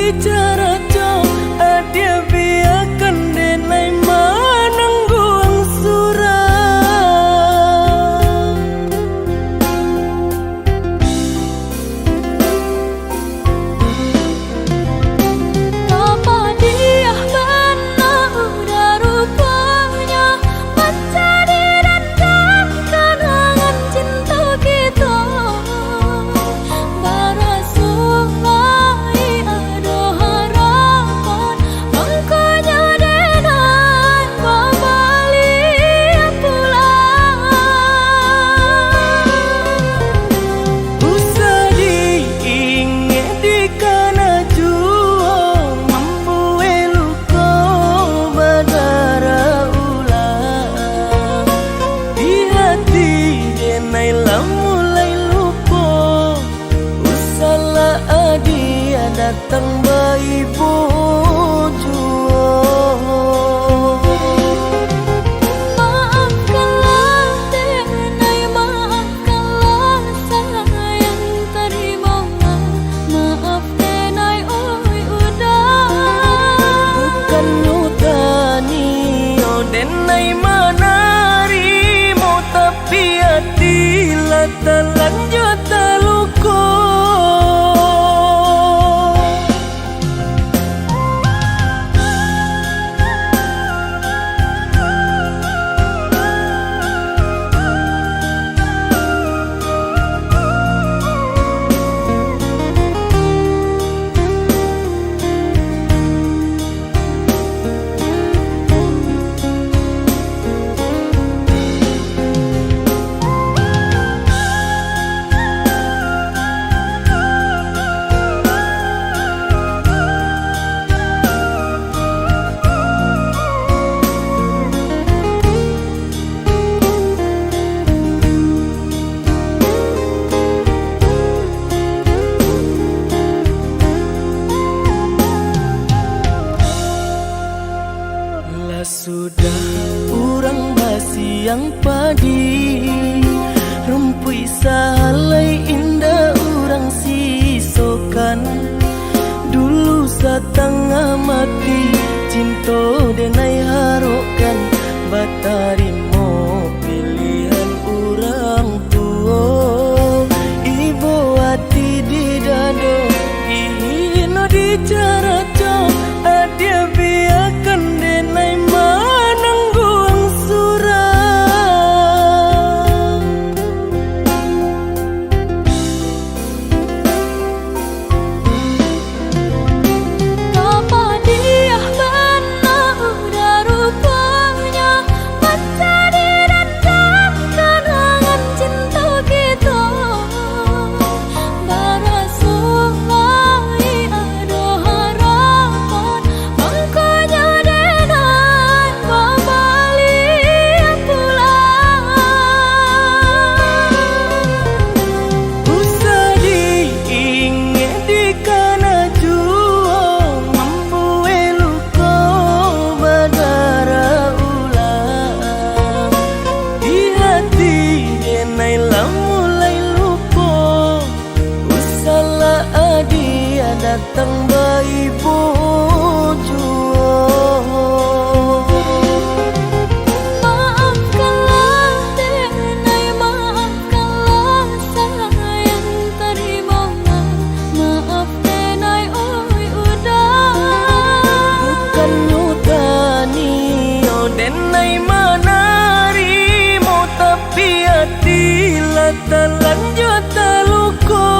dicara co adia biarkan denai manangguang surah. Apa dia benar udah rupanya mencari rendam kenangan cinta kita. Barasulai ada harapan engkaunya denai kembali pulang. Usah diingat di kana jua membuai luka badara ulang. Di hati denai lah mulai lupa. Usahlah adia datang bayi bujua. Maafkanlah denai, maafkanlah sayang terimolah. Maaf denai oi udah. Bukan nyutani oh denai manarimo tapi hatilah terlanjut terluka. Lah sudah urang basi yang padi rumpui salai indah urang sisokan. Dulu setengah mati cinta denai harokan batarimo pilihan urang tua. Ibu hati di dado ino dicara co adia biarkan denai manangguang surah. Apa dia benar udah rupanya mencari rendam kenangan cinta kita. Barasulai ada harapan engkaunya denai kembali pulang. Usah diingat di kana jua membuai luka badara ulang. Di hati denai lah mulai lupa. Usahlah adia datang bayi bujua. Maafkanlah denai, maafkanlah sayang terimolah. Maaf denai oi udah. Bukan nyutani oh denai manarimo tapi hatilah terlanjut terluka.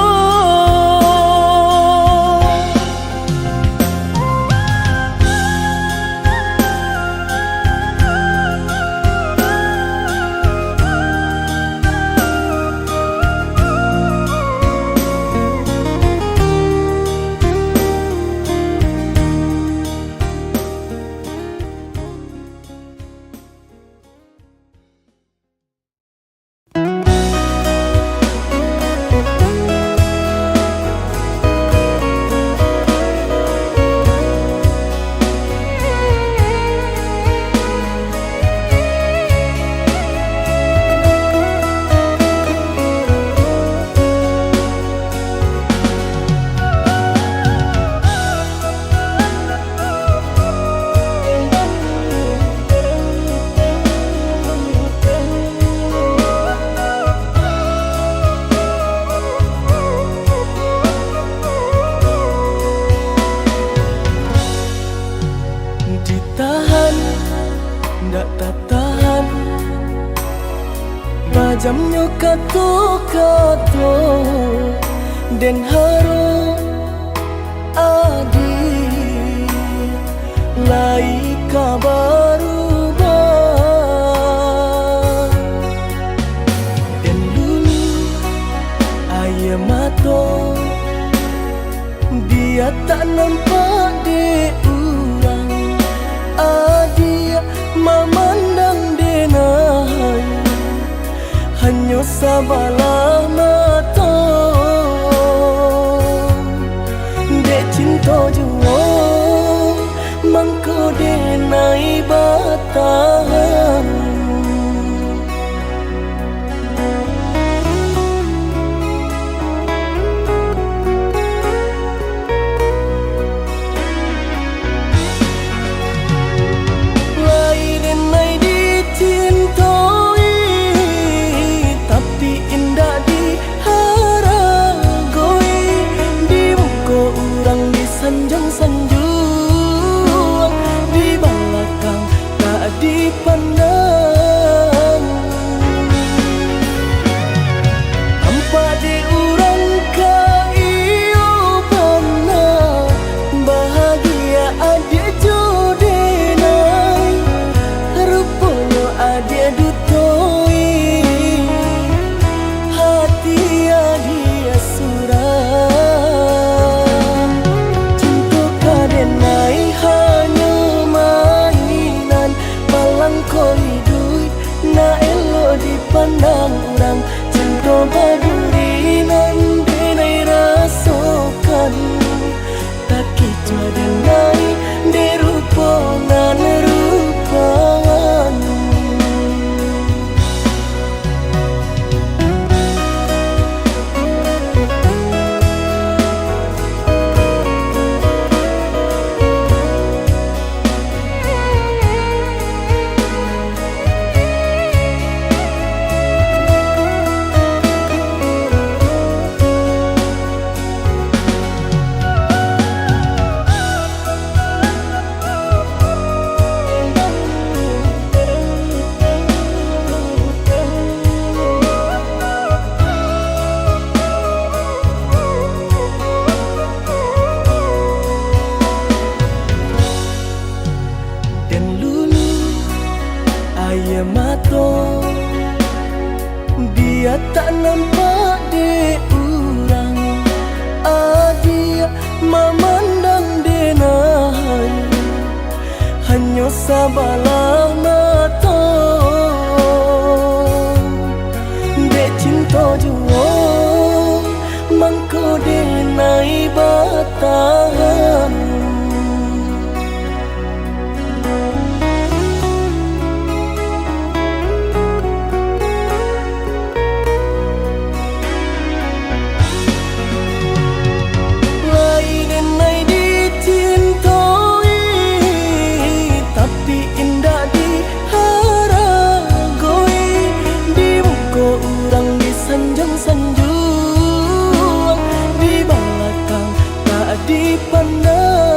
jamnya kato-kato den haro adi lai kabaru ba den dulu ayah mato dia tak nampak de urang adia memandang denai hanya sabalah mata dek cinta jua mangko denai batahan sanjung-sanjung di belakang tak dipandang tanpa diurang kaio pernah bahagia adik jodenai rupanya adik dutoi hati adik surah na elo dipandang orang cinta badurinan denai rasakan tak kicau denai dirupangan rupawan ayah mato dia tak nampak de urang adia memandang denai hanya sabalah mata dek cinta jua mangko denai batahan sanjung di belakang tak dipandang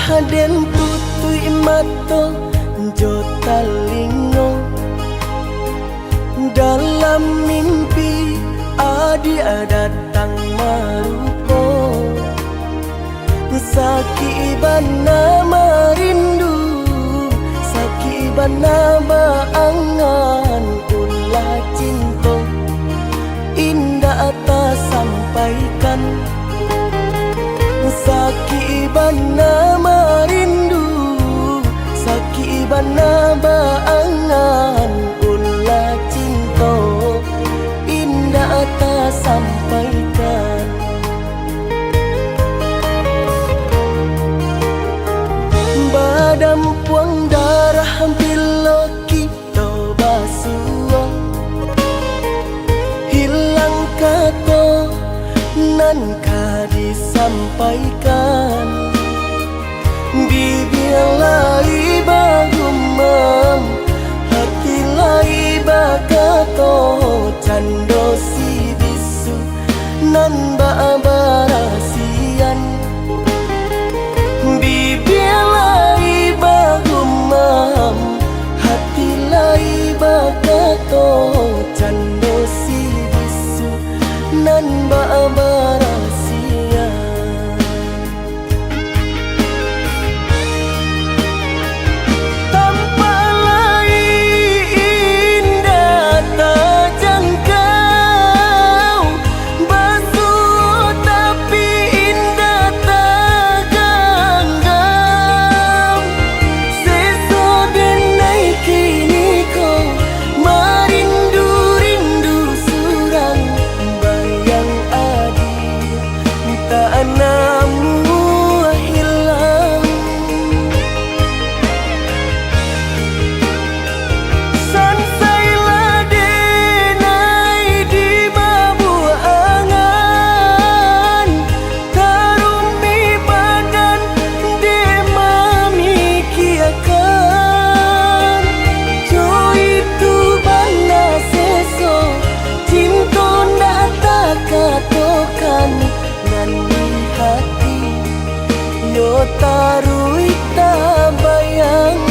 haden tutui mato jotalingo dalam mimpi adia datang marupo sakibana marindu sakibana baangan ulah cinta indah atas sampaikan sakibana marindu sakibana baangan ulah cinta indah atas sampaikan badam puang darah bila kita basuh hilang kata nan ka disampaikan bibir lai bagumam hati lai bakato cando si bisu nan ba barasian bibir lai bagumam hati lai bakato cando si bisu nan ba barasian tanpa lai indah terjangkau basuh tapi indah tergenggam seso denai kini kau marindu-rindu surang bayang adi tak namu hilang sansailah denai di mabuk angan tarumi badan demami kiakan jo itu bana seso cinta ndak tak katokan nan di hati yo tarui tak bayang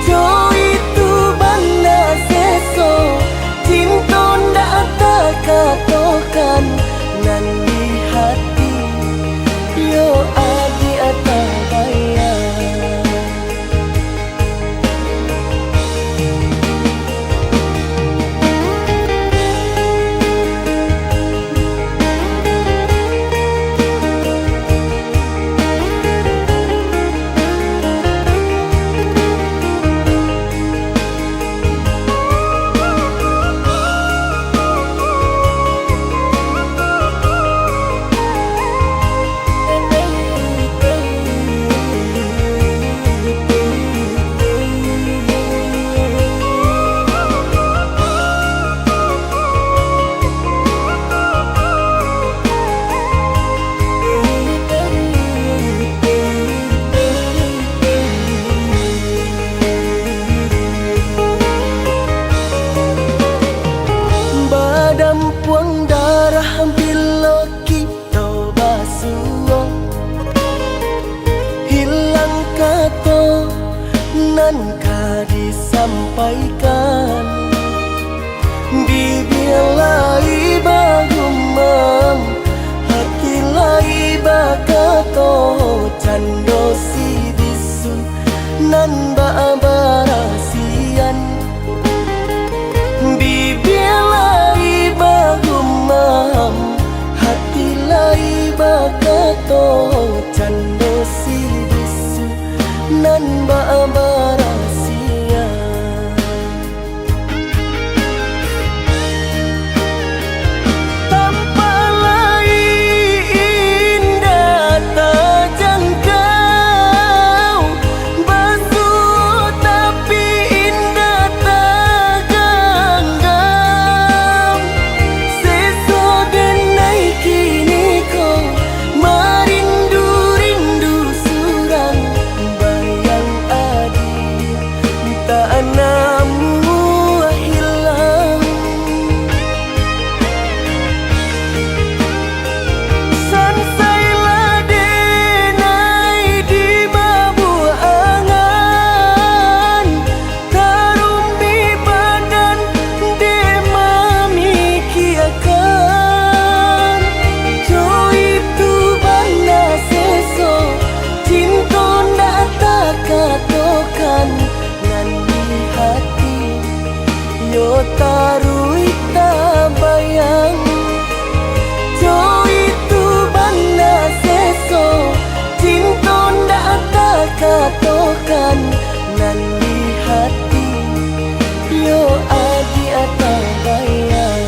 jo itu bana seso cinta ndak tak katokan nan di hati yo adi tak bayang badam puang darah bila kita basuh hilang kata nan ka disampaikan bibir lai bagumam hati lai bakato cando si bisu nan ba barasian bibir lai bagumam hati lai bakato cando si bisu nan ba barasian tanpa lai indah terjangkau basuh tapi indah tergenggam seso denai kini kau marindu-rindu surang bayang adi patokan nan di hati yo adi atau bayar.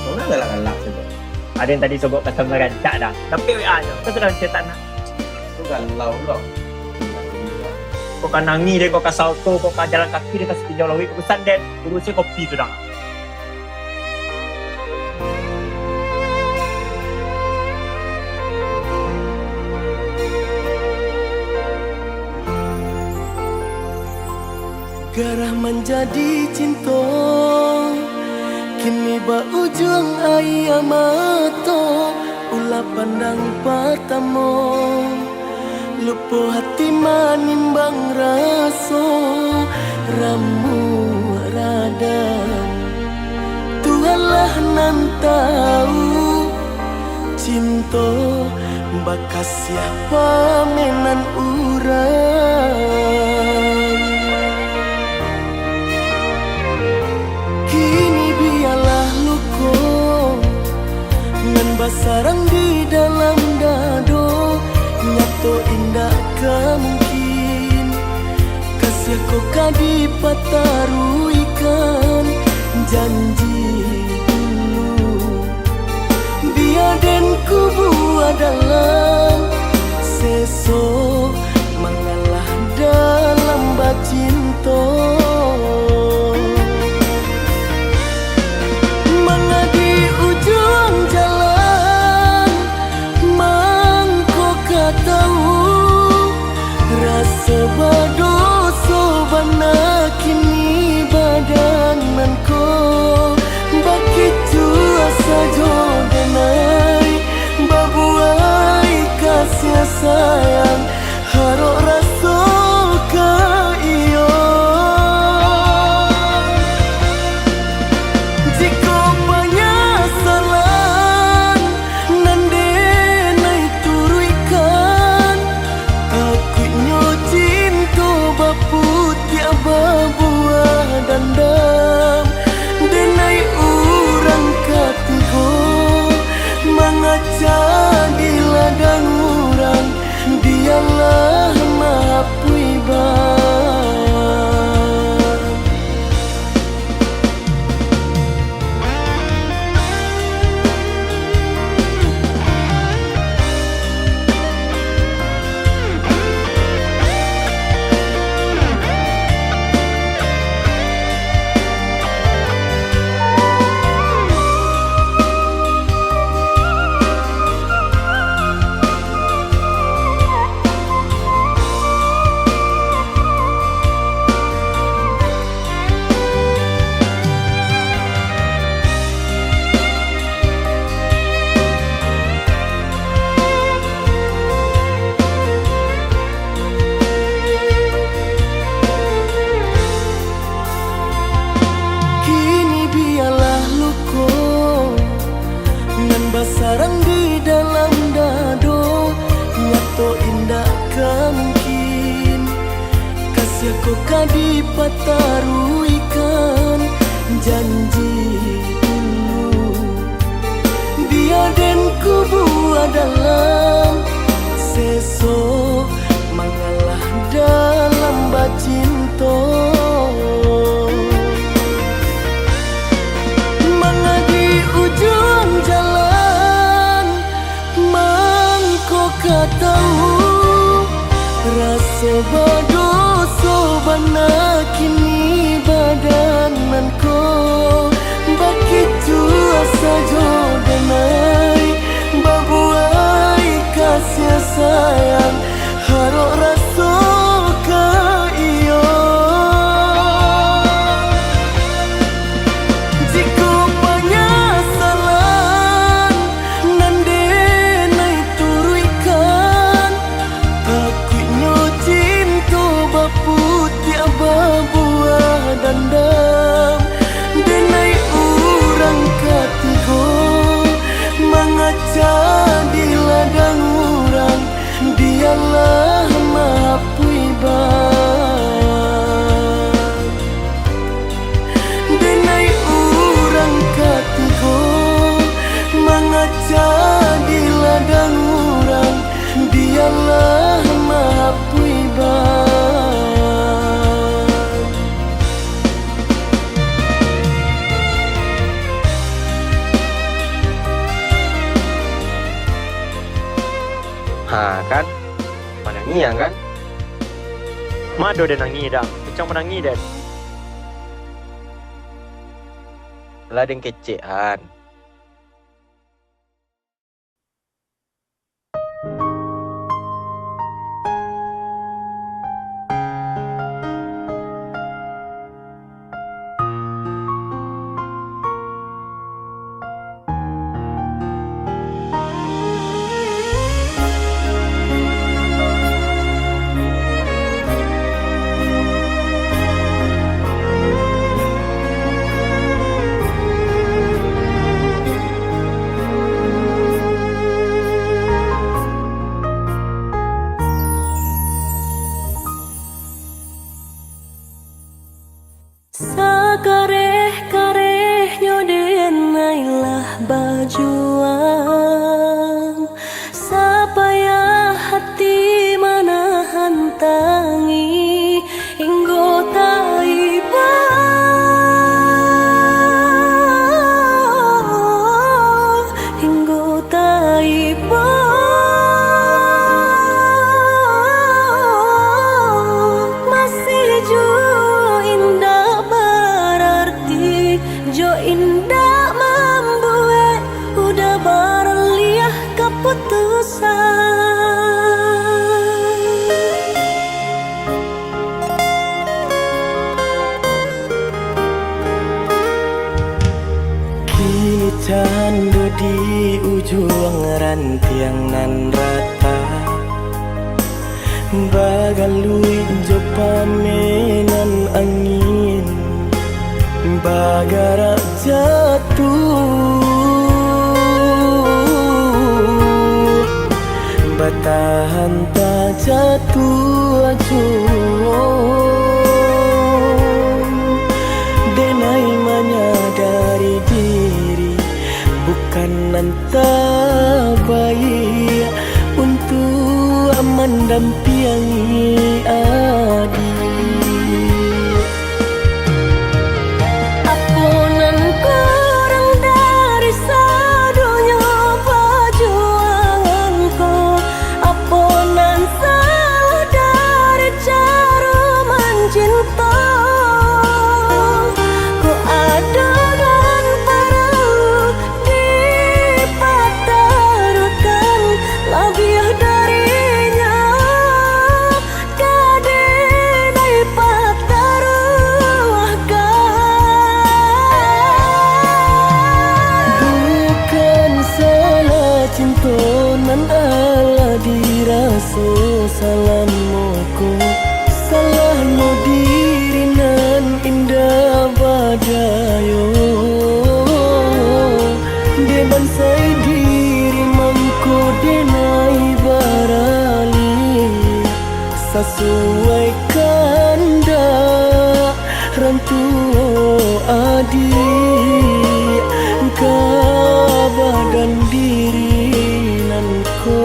Orang galak-galak saja. Ada yang tadi sobok kata merancak dah. Tapi WA je. Kau sudah cetak nak. Itu galau loh. Kau kan nangis dia, kau kan salto, kau kan jalan kaki dia kasih pinjau lawik. Kau sandet, urusnya kopi tu dah. Garah menjadi cinta kini ba ujung ayam mato ulah pandang pertama lupa hati manimbang raso ramu radam Tuhanlah nan tahu cinta bakas siapa menan urang. Kini biarlah luko nan basarang di dalam dado nyato indah kemungkin kasih kau kadi pataruikan janji dulu biar den kubu adalah sesok mengalah dalam bacinto. Sebadoso bana kini badananku begitu asa jodenai babuai kasih sayang harok raso ka iyo jika penyesalan nande nai turuikan aku putih buah dandam denai urang katigo mengaca di ladang urang dialah mapui sarang di dalam dado nyato indah kemungkin kasih kau kadi pataruikan janji dulu biar den kubu adalah sesok mengalah dalam bacinto. Mengadi ujung jalan mangko katahu rasa badoso bana kini badananku ya kan? Mado dan nangi dah. Macam menangi dan. Lah ada yang kecean. Sakareh-kareh nyoden nailah bajuan Sapaya hati manahan tangi Hinggo taiba Hinggo taiba Masih jua indah berarti Jo indah membuat Udah berliah keputusan Kini candu di ujung rantiang nan rata Bagalui jo pamenan angin Bagara jatuh Batahan tak jatuh acuh Denai menyadari diri Bukan nanta baik Untuk mendampingi adik Apunan kurang dari sadunya perjuanganku Apunan salah dari cara mencinta Ku ada dan perlu dipatarukan Lebih darinya kadenai pataruahkan Bukan salah cintonan ala diraso salamuku Salahmu diri nan indah badayo Deban say diri mangko denai barali Sesuai kanda rantu adik Kabadan diri nan ko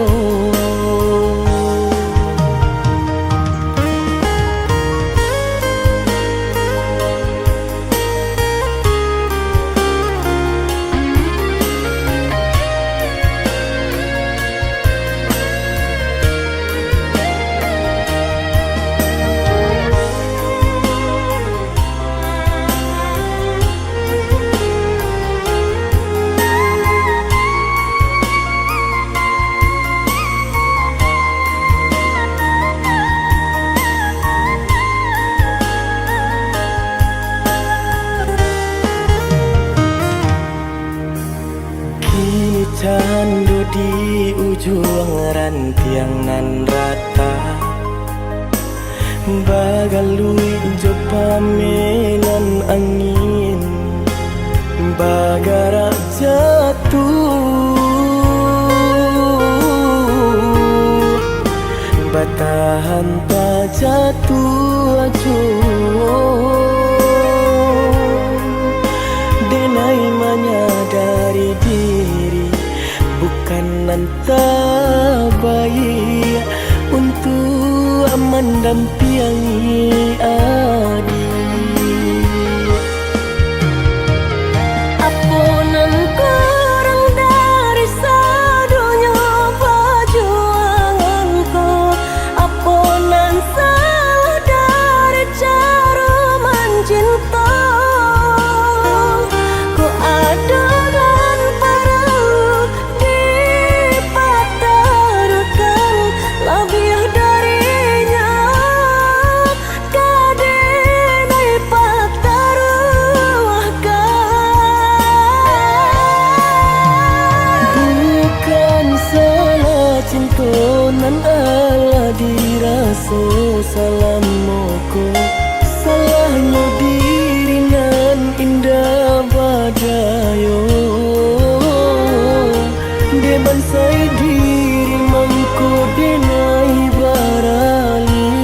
Kini candu di ujung rantiang nan rata Bagalui jo pamenan angin Bagara jatuh Batahan tak jatuh acuh Denai menyadari diri Bukan nanta baik Untuk mendampingi adik Apunan kurang dari sadunya perjuanganku Apunan tonan ala diraso salam moko salahnya diri nan indah badayo deban sai diri mangko denai barali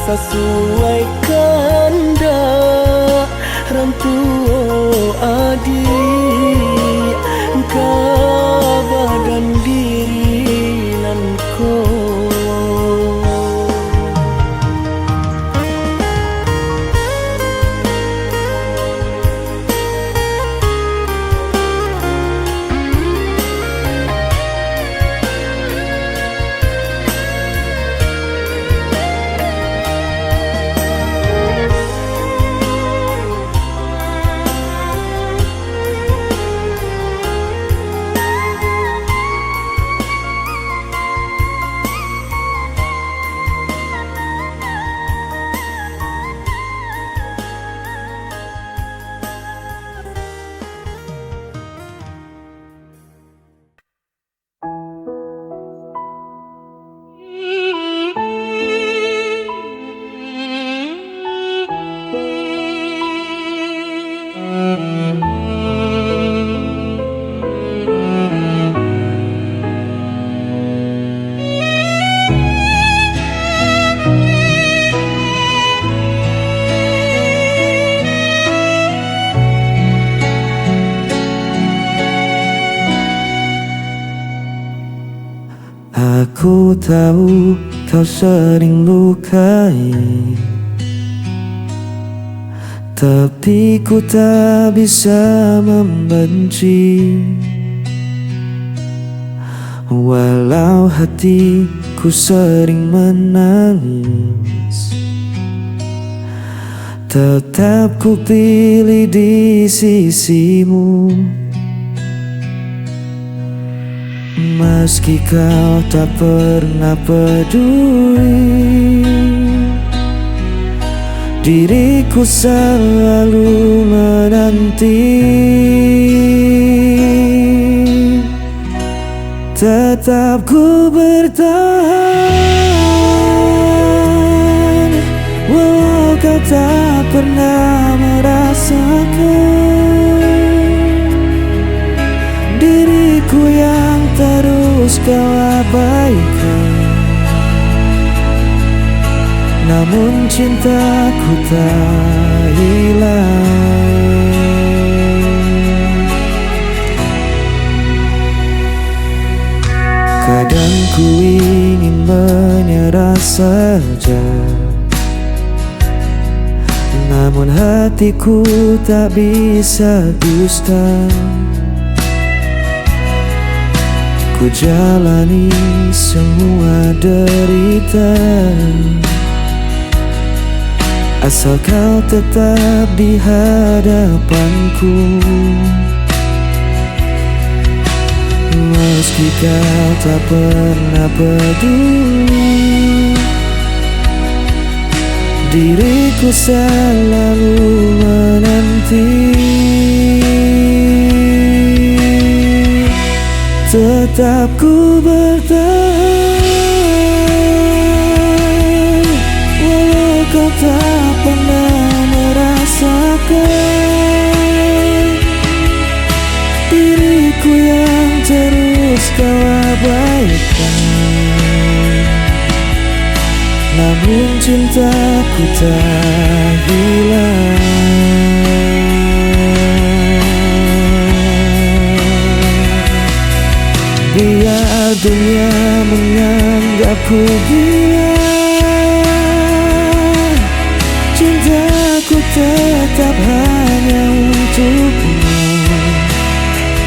sesuai kanda rantu adi badan diri nan ko Aku tahu kau sering lukai, tapi ku tak bisa membenci. Walau hatiku sering menangis, tetap ku pilih di sisimu. Meski kau tak pernah peduli, diriku selalu menanti. Tetap ku bertahan, walau kau tak pernah merasakan diriku yang terus kau abaikan. Namun cintaku tak hilang. Kadang ku ingin menyerah saja, namun hatiku tak bisa dusta. Ku jalani semua derita, asal kau tetap di hadapanku. Meski kau tak pernah peduli, diriku selalu menanti. Tetap ku bertahan, walau kau tak pernah merasakan diriku yang terus kau abaikan. Namun cintaku tak hilang. Biar dunia menganggapku gila, cintaku tetap hanya untukmu.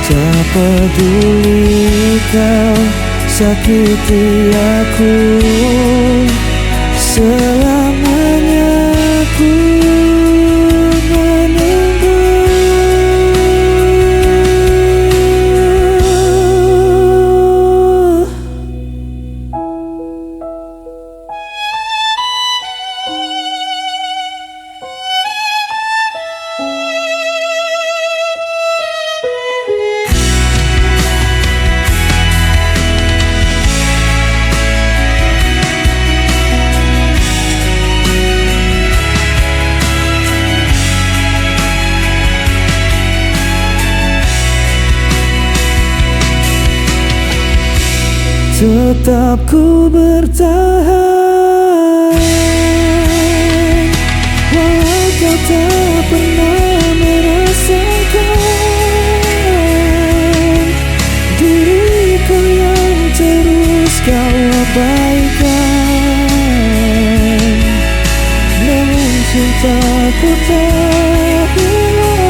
Tak peduli kau sakiti aku, selamanya aku menunggu. tetap ku bertahan. Walau kau tak pernah merasakan diriku yang terus kau abaikan, namun cintaku tak hilang.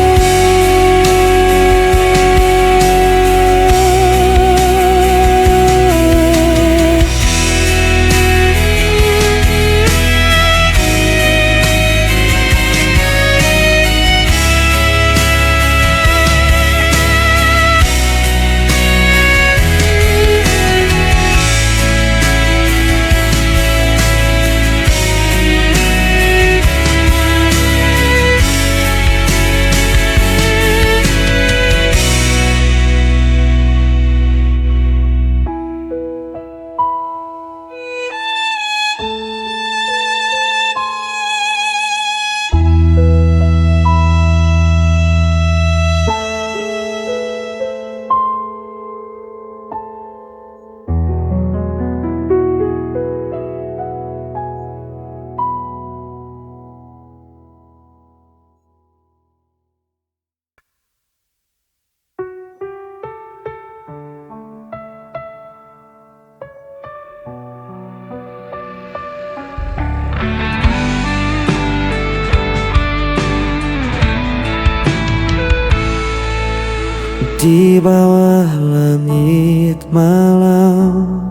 Di bawah langit malam,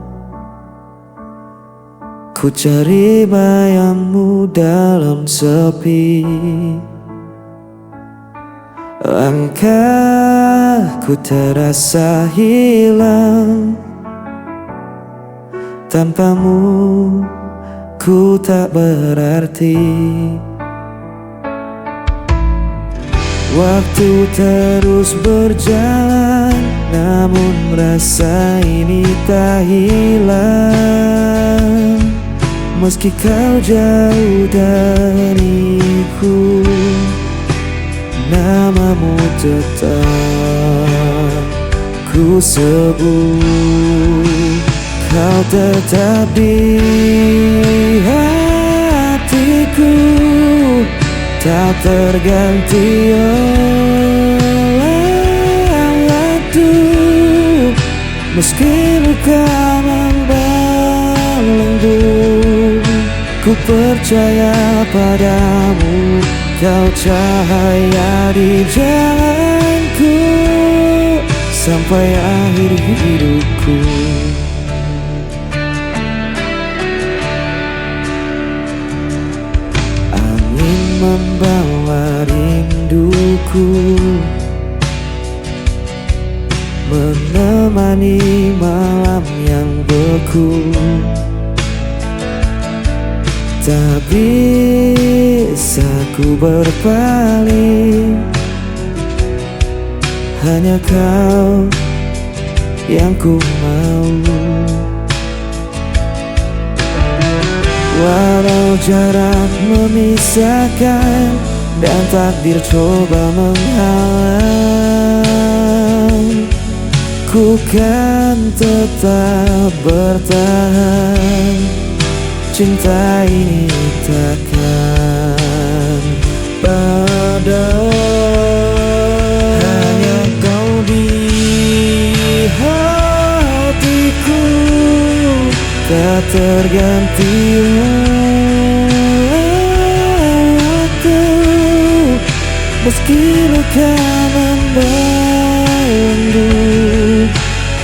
ku cari bayangmu dalam sepi. Langkahku terasa hilang, tanpamu ku tak berarti. Waktu terus berjalan, namun rasa ini tak hilang. Meski kau jauh dariku, namamu tetap ku sebut. Kau tetap di hatiku, tak terganti oleh waktu. Meski luka membelenggu, ku percaya padamu. Kau cahaya di jalanku sampai akhir hidupku. Membawa rinduku, menemani malam yang beku. Tak bisa ku berpaling, hanya kau yang ku mau. Walau jarak memisahkan dan takdir coba menghalang, ku kan tetap bertahan. Cinta ini takkan padam. Hanya kau di hatiku, tak terganti waktu. Meski luka membelenggu,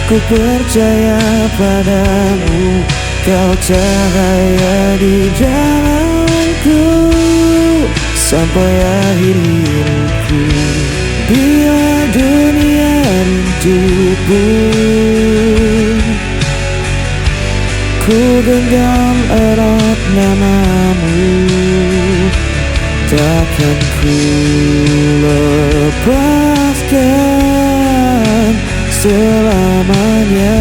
ku percaya padamu. Kau cahaya di jalanku sampai akhir hidupku. Bila dunia rindu pun, ku genggam erat namamu. Takkan ku lepaskan selamanya.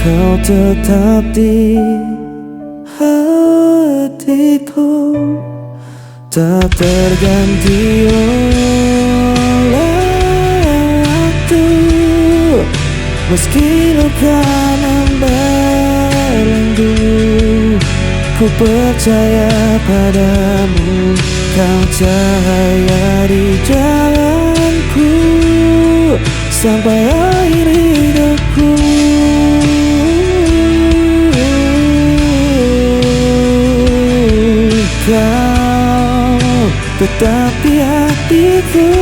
kau tetap di hatiku, tak terganti oleh waktu. Meski luka membelenggu, ku percaya padamu, kau cahaya di jalanku sampai akhir hidupku. Kau tetap di hatiku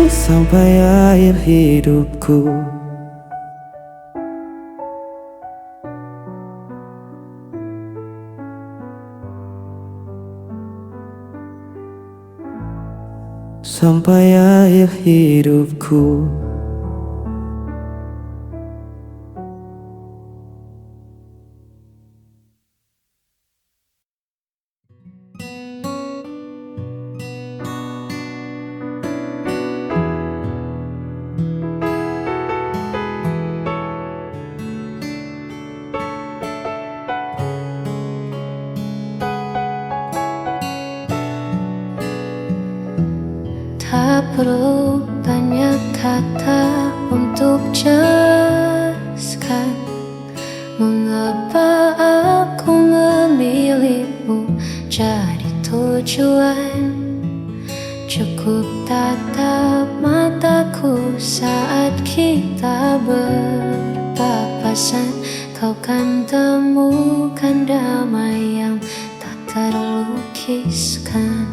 sampai akhir hidupku. Sampai akhir hidupku. Tak perlu banyak kata untuk jelaskan mengapa aku memilihmu jadi tujuan. Cukup tatap mataku saat kita berpapasan, kau kan temukan damai yang tak terlukiskan.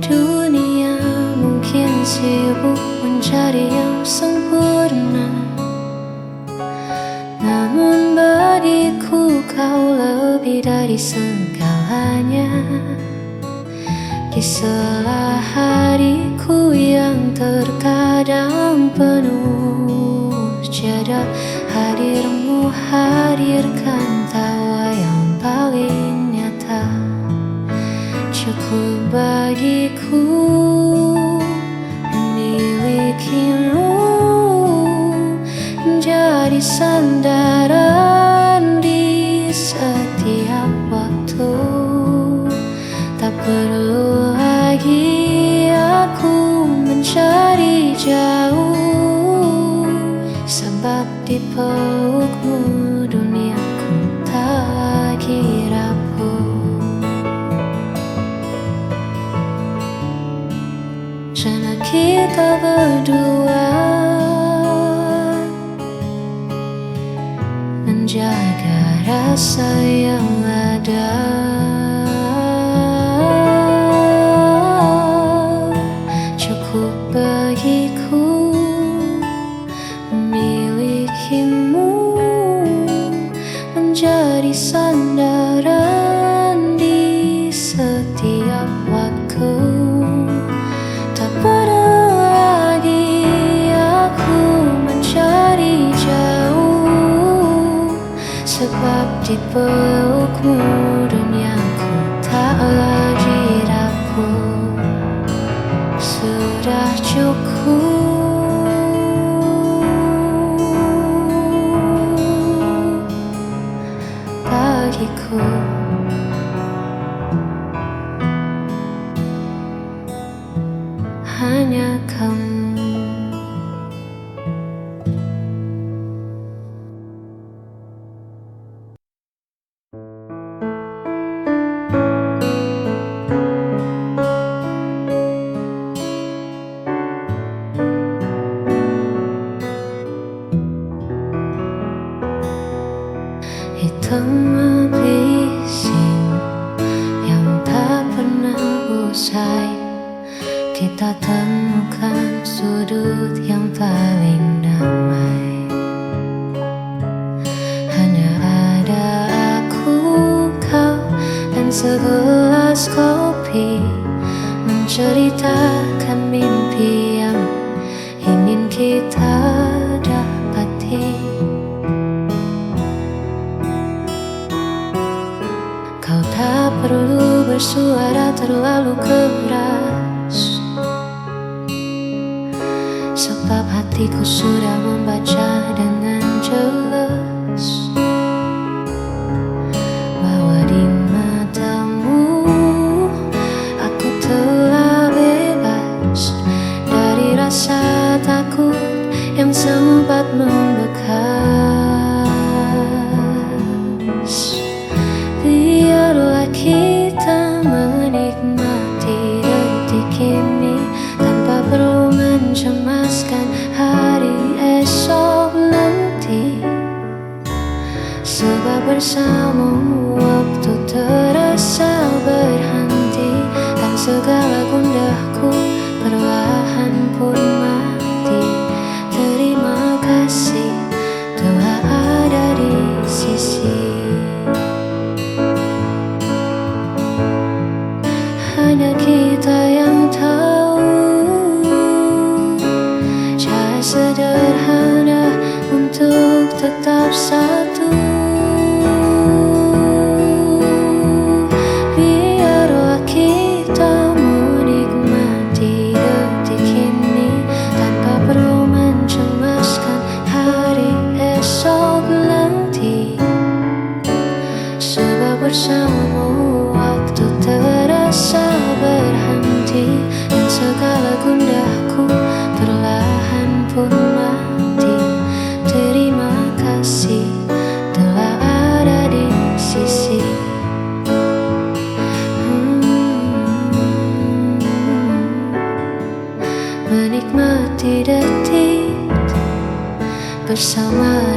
Dunia mungkin sibuk mencari yang sempurna, namun bagiku kau lebih dari segalanya. Di sela hariku yang terkadang penuh jeda, hadirmu hadirkan tawa yang paling nyata. Cukup bagiku memilikimu menjadi sandaran di setiap waktu. Tak perlu lagi aku mencari jauh, sebab di pelukmu duniaku tak lagi rapuh. Karena kita berdua menjaga rasa yang ada. Cukup bagiku memilikimu menjadi sandaran di setiap waktu. Tak perlu lagi aku mencari jauh, sebab di pelukmu duniaku tak lagi rapuh. Sudah cukup bagiku. Hanya kamu. Hitam bising yang tak pernah usai, kita temukan sudut yang paling damai. Hanya ada aku, kau, dan segelas kopi, menceritakan mimpi yang ingin kita dapati. Kau tak perlu bersuara terlalu keras, sebab hatiku sudah membaca dengan jelas bahwa di matamu aku telah bebas dari rasa takut yang sempat membekas. Biarlah kita menikmati detik ini tanpa perlu mencemaskan hari esok nanti, sebab bersamamu waktu terasa berhenti dan segala gundaku perlahan pun mati. Terima kasih telah ada di sisi. Hanya kita yang tahu cara sederhana untuk tetap satu. Biarlah kita menikmati detik ini tanpa perlu mencemaskan hari esok nanti, sebab bersamamu waktu terasa berhenti dan segala gundaku perlahan pun mati. Terima kasih telah ada di sisi. Menikmati detik bersama